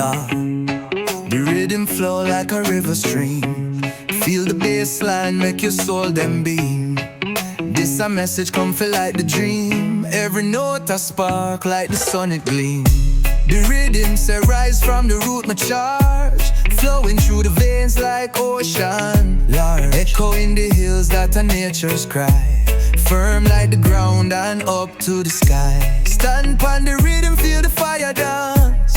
Yeah, the rhythm flow like a river stream. Feel the bass line make your soul them beam. This a message come feel like the dream. Every note a spark like the sun it gleam. The rhythm say rise from the root my charge, flowing through the veins like ocean large. Echo in the hills that are nature's cry, firm like the ground and up to the sky. Stand upon the rhythm, feel the fire dance.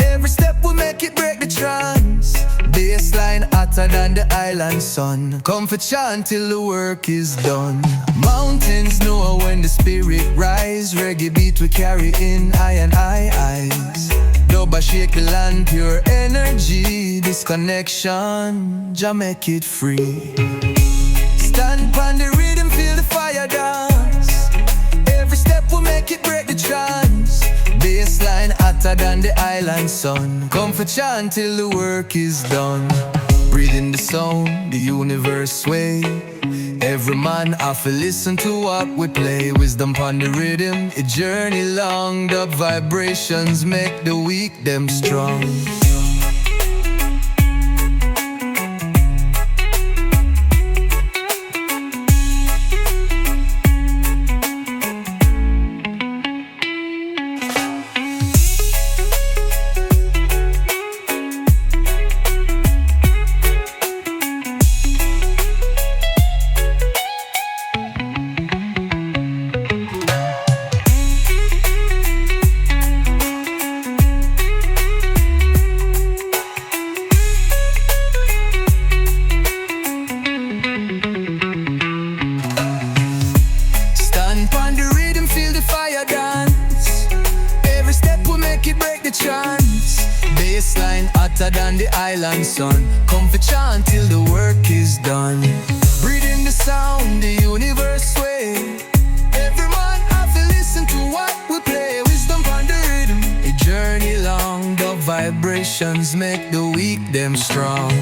Every step will make it break the trance. Bassline hotter than the island sun. Come for chant till the work is done. Mountains know when the spirit rise. Reggae beat we carry in eye and eye eyes. Dubba shake the land, pure energy. This connection, Jah make it free. Stand upon the rhythm, feel the fire dance. Every step will make it break the trance. Bassline hotter than the island sun. Come for chant till the work is done. Breathe in the sound, the universe sway. Every man have to listen to what we play. Wisdom pon the rhythm, a journey long. Dub vibrations make the weak them strong. Bassline hotter than the island sun. Come for chant till the work is done. Breathe in the sound, the universe sway. Every man have to listen to what we play. Wisdom on the rhythm, a journey long. The vibrations make the weak them strong.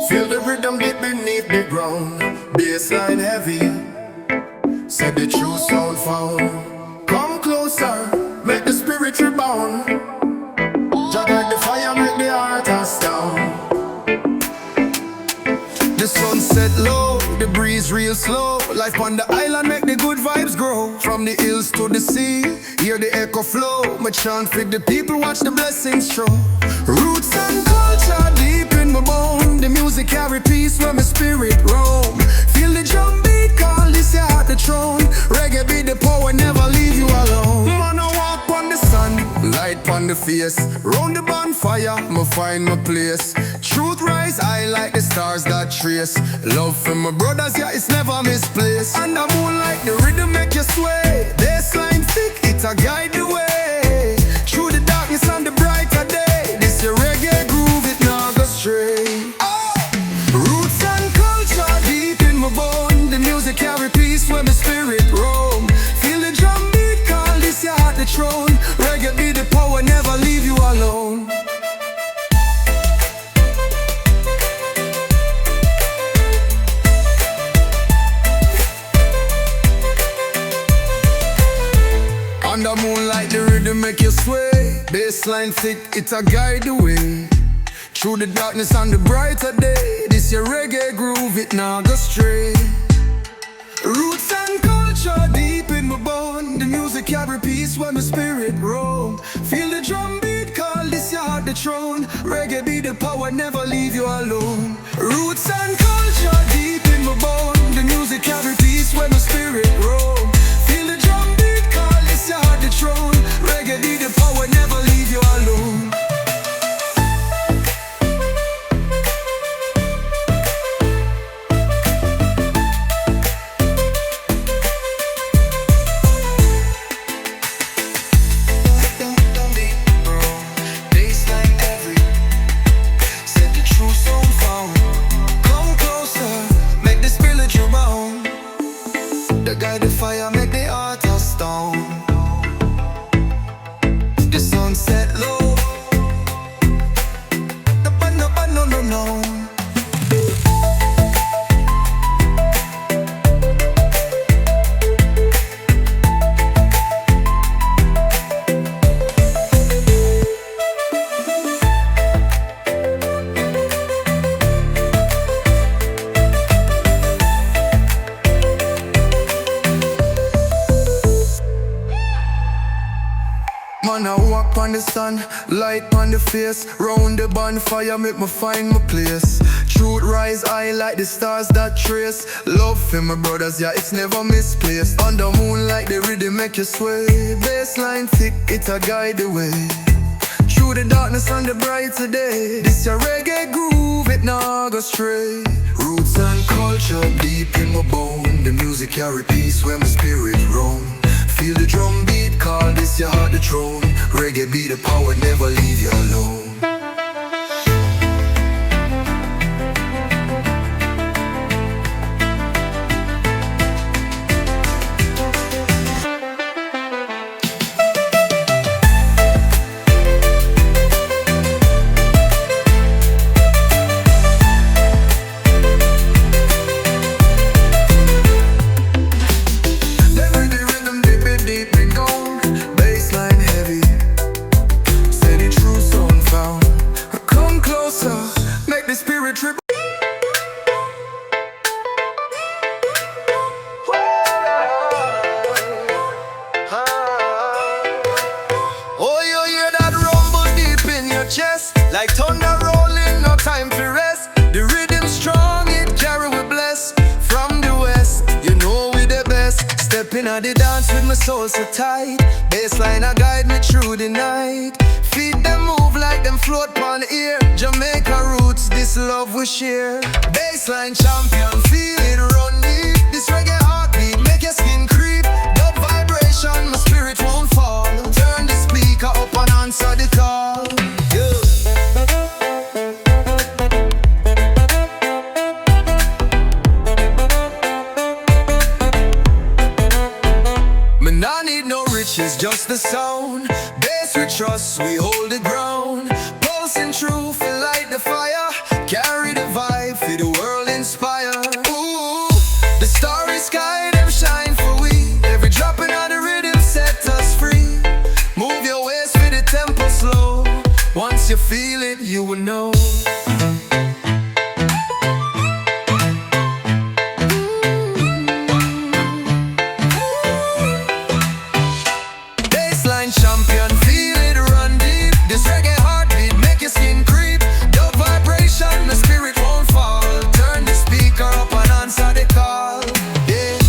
Feel the rhythm deep beneath the ground. Bassline heavy, set the true sound found. Come closer, make the spirit rebound. Just like the fire, make the heart astound. The sun set low, the breeze real slow. Life on the island make the good vibes grow. From the hills to the sea, hear the echo flow. My chant for the people, watch the blessings show. Roots and culture deep in my bone. The music carry peace when my spirit roam. Feel the drum beat, call this your heart the throne. Reggae be the power, never leave you alone. Man, I walk on the sun, light on the face. Round the bonfire, me find my place. Truth rise high like the stars that trace. Love for my brothers, yeah, it's never misplaced. And the moonlight, the rhythm make you sway. Bassline thick, it a guide the way. Through the darkness and the brighter day. This your reggae groove, it not go stray. Roots and culture deep in my bone. The music carry peace when my spirit roam. Feel the drum beat, call this your heart the throne. Reggae be the power, never leave you alone. Under moonlight, the rhythm make you sway. Bassline thick, it a guide the way. Through the darkness and the brighter day. This your reggae groove, it nah go stray. Roots and culture deep in my bone. The music carry peace when my spirit roam. Feel the drum beat, call this your heart the throne. Reggae be the power, never leave you alone. Roots and culture deep in my bone. The music carry peace when my spirit roam. Feel the drum beat, call this your heart the throne. Reggae be the power, never leave you alone. Come sound set low. No. Man, I walk on the sun, light on the face. Round the bonfire, make me find my place. Truth rise high like the stars that trace. Love for my brothers, yeah, it's never misplaced. On the moon like the rhythm make you sway. Bassline thick, it a guide the way. Through the darkness and the brighter day. This your reggae groove, it nah go stray. Roots and culture deep in my bone. The music carry peace where my spirit roam. Feel the drum beat, call this your heart the throne. Reggae be the power, never leave you alone. Like thunder rolling, no time for rest. The rhythm strong, it carry we bless. From the west, you know we the best. Stepping on the dance with my soul so tight. Bassline a guide me through the night. Feet them move like them float on the air. Jamaica roots, this love we share. Bassline champion, feel it run deep. This reggae heartbeat, make your skin creep. Dub vibration, my spirit won't fall. Turn the speaker up and answer the call. It's just the sound. Bass we trust, we hold the ground. Pulsing truth, we light the fire. Carry the vibe, for the world inspire. Ooh, the starry sky, them shine for we. Every dropping of the rhythm set us free. Move your waist with the tempo slow. Once you feel it, you will know. Champion, feel it run deep. This reggae heartbeat, make your skin creep. Dub vibration, the spirit won't fall. Turn the speaker up and answer the call. Yeah.